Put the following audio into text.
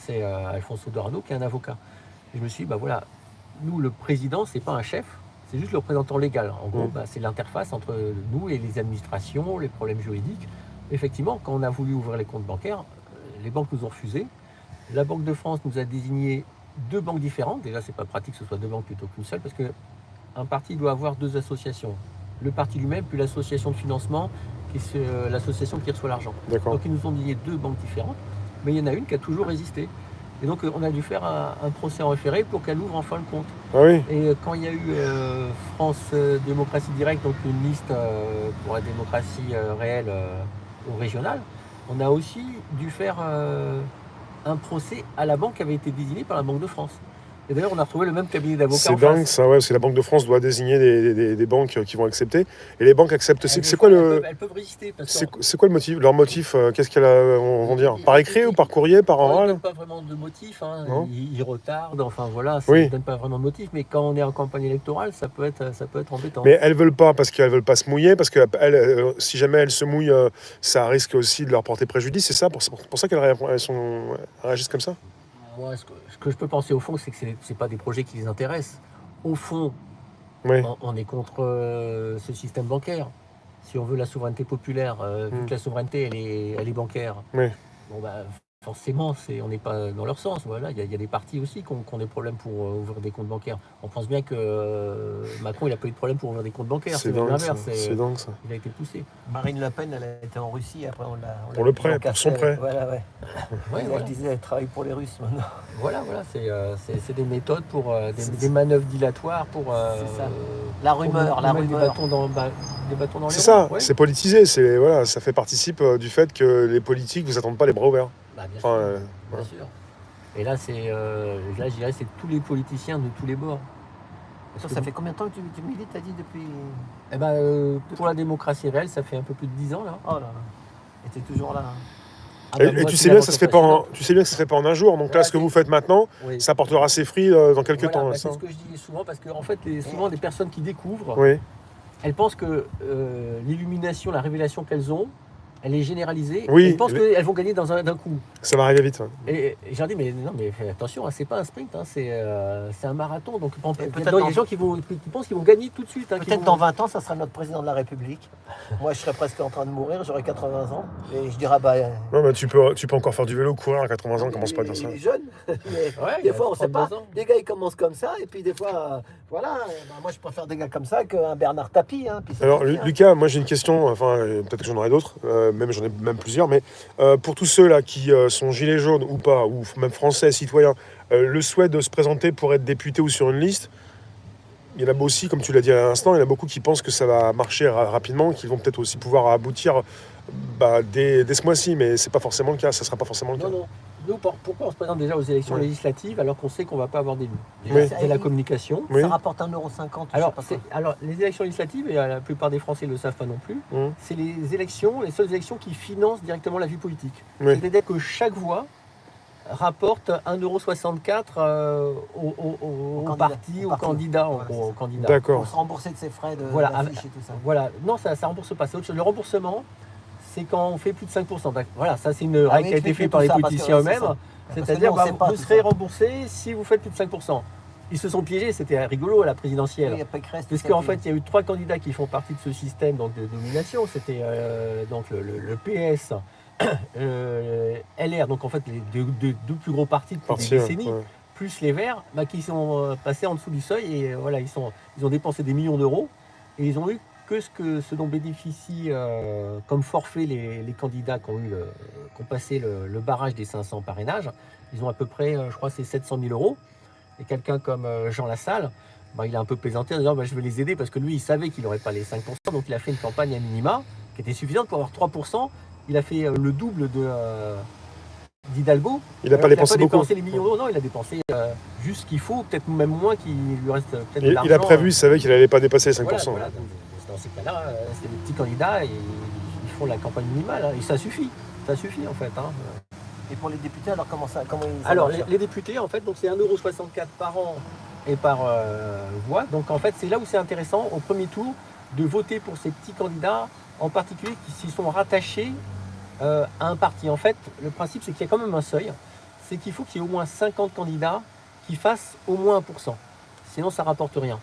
c'est Alfonso Dorado qui est un avocat. Et je me suis dit, voilà, nous, le président, c'est pas un chef, c'est juste le représentant légal. En gros, c'est l'interface entre nous et les administrations, les problèmes juridiques. Effectivement, quand on a voulu ouvrir les comptes bancaires, les banques nous ont refusé. La Banque de France nous a désigné 2 banques différentes. Déjà, c'est pas pratique que ce soit 2 banques plutôt qu'une seule, parce qu'un parti doit avoir 2 associations. Le parti lui-même, puis l'association de financement, qui est l'association qui reçoit l'argent. Donc ils nous ont désigné 2 banques différentes, mais il y en a une qui a toujours résisté. Et donc on a dû faire un procès en référé pour qu'elle ouvre enfin le compte. Ah oui. Et quand il y a eu France Démocratie Directe, donc une liste pour la démocratie réelle au régional, on a aussi dû faire un procès à la banque qui avait été désignée par la Banque de France. Et d'ailleurs, on a retrouvé le même cabinet d'avocats. C'est dingue, ça, ouais, parce que la Banque de France doit désigner des banques qui vont accepter. Et les banques acceptent. C'est quoi elles peuvent résister. C'est quoi le motif, leur motif? Qu'est-ce qu'elles vont dire? Par écrit ou par courrier, par oral? Ils ne donnent pas vraiment de motif. Ils retardent. Enfin voilà, ils ne donnent pas vraiment de motif. Mais quand on est en campagne électorale, ça peut être embêtant. Mais elles veulent pas parce qu'elles veulent pas se mouiller, parce que si jamais elles se mouillent, ça risque aussi de leur porter préjudice. C'est ça, pour ça qu'elles réagissent comme ça? Moi, ce que je peux penser au fond, c'est que c'est pas des projets qui les intéressent. Au fond, on est contre ce système bancaire. Si on veut la souveraineté populaire, vu que la souveraineté, elle est bancaire, forcément, on n'est pas dans leur sens. Voilà, il y a des partis aussi qui ont des problèmes pour ouvrir des comptes bancaires. On pense bien que Macron, il n'a pas eu de problème pour ouvrir des comptes bancaires. C'est dingue, l'inverse. C'est dingue, ça. Il a été poussé. Marine Le Pen, elle a été en Russie, après on l'a... Pour le prêt, pour son prêt. Voilà, je disais, elle travaille pour les Russes maintenant. Voilà, c'est des méthodes pour des manœuvres dilatoires pour... c'est ça. La rumeur. Des bâtons dans les roues. C'est ça, c'est politisé. Ça fait participe du fait que les politiques vous attendent pas les bras ouverts. Bien sûr. Et là, je dirais, c'est tous les politiciens de tous les bords. Ça fait combien de temps que tu milites, t'as dit, depuis... Pour la démocratie réelle, ça fait un peu plus de 10 ans, là. Oh là là. Et t'es toujours là. Et tu sais bien que ça se fait pas en un jour. Donc là, ce que vous faites maintenant, ça portera ses fruits dans quelques temps. C'est ce que je dis souvent, parce que en fait, souvent, des personnes qui découvrent, elles pensent que l'illumination, la révélation qu'elles ont, elle est généralisée. Elles pensent qu'elles vont gagner d'un coup. Ça va arriver vite. Et j'ai dit, mais non, mais attention, c'est pas un sprint, c'est un marathon. Donc il y a des gens qui pensent qu'ils vont gagner tout de suite. Peut-être dans 20 ans, ça sera notre président de la République. Moi, je serai presque en train de mourir, j'aurai 80 ans. Et je dirais, non, mais tu peux encore faire du vélo, courir à 80 ans, commence pas à dire ça. Il est jeune. Mais des fois, on sait pas. Des gars, ils commencent comme ça. Et puis des fois, moi, je préfère des gars comme ça qu'un Bernard Tapie. Alors, Lucas, moi, j'ai une question. Peut-être que j'en aurai d'autres. J'en ai même plusieurs, mais pour tous ceux là qui sont gilets jaunes ou pas, ou même français, citoyens, le souhait de se présenter pour être député ou sur une liste, il y en a aussi, comme tu l'as dit à l'instant, il y en a beaucoup qui pensent que ça va marcher rapidement, qui vont peut-être aussi pouvoir aboutir dès ce mois-ci, mais c'est pas forcément le cas, ça sera pas forcément le cas. Non. Nous, pourquoi on se présente déjà aux élections législatives alors qu'on sait qu'on ne va pas avoir d'élu? C'est la communication. Ça rapporte 1,50 €. Alors, les élections législatives, et la plupart des Français ne le savent pas non plus, c'est les seules élections qui financent directement la vie politique. C'est-à-dire que chaque voix rapporte 1,64 € au parti, au candidat. D'accord. Pour se rembourser de ses frais d'affiche et tout ça. Voilà. Non, ça ne rembourse pas. C'est autre chose. Le remboursement, c'est quand on fait plus de 5%. Voilà, ça c'est une règle qui a été faite par les politiciens eux-mêmes. C'est-à-dire que vous serez remboursé si vous faites plus de 5%. Ils se sont piégés, c'était rigolo à la présidentielle. Parce qu'en fait, il y a eu 3 candidats qui font partie de ce système de domination. C'était donc le PS, LR, donc en fait les deux plus gros partis depuis des décennies, plus les Verts, qui sont passés en dessous du seuil et ils ont dépensé des millions d'euros et ils ont eu que ce dont bénéficient comme forfait les candidats qui ont passé le barrage des 500 parrainages. Ils ont à peu près, je crois, c'est 700 000 €. Et quelqu'un comme Jean Lassalle, il a un peu plaisanté en disant je vais les aider parce que lui, il savait qu'il n'aurait pas les 5%. Donc il a fait une campagne à minima qui était suffisante pour avoir 3%. Il a fait le double d'Hidalgo. Il n'a pas dépensé beaucoup. Les millions d'euros, non, il a dépensé juste ce qu'il faut, peut-être même moins qu'il lui reste peut-être de l'argent. Il a prévu, il savait qu'il n'allait pas dépasser les 5%. Voilà. Dans ces cas-là, c'est des petits candidats et ils font la campagne minimale. Et ça suffit en fait. Et pour les députés, alors comment ils... Alors les députés, en fait, donc c'est 1,64 € par an et par voix. Donc en fait, c'est là où c'est intéressant au premier tour de voter pour ces petits candidats, en particulier qui s'y sont rattachés à un parti. En fait, le principe, c'est qu'il y a quand même un seuil. c'est qu'il faut qu'il y ait au moins 50 candidats qui fassent au moins 1%. Sinon, ça ne rapporte rien.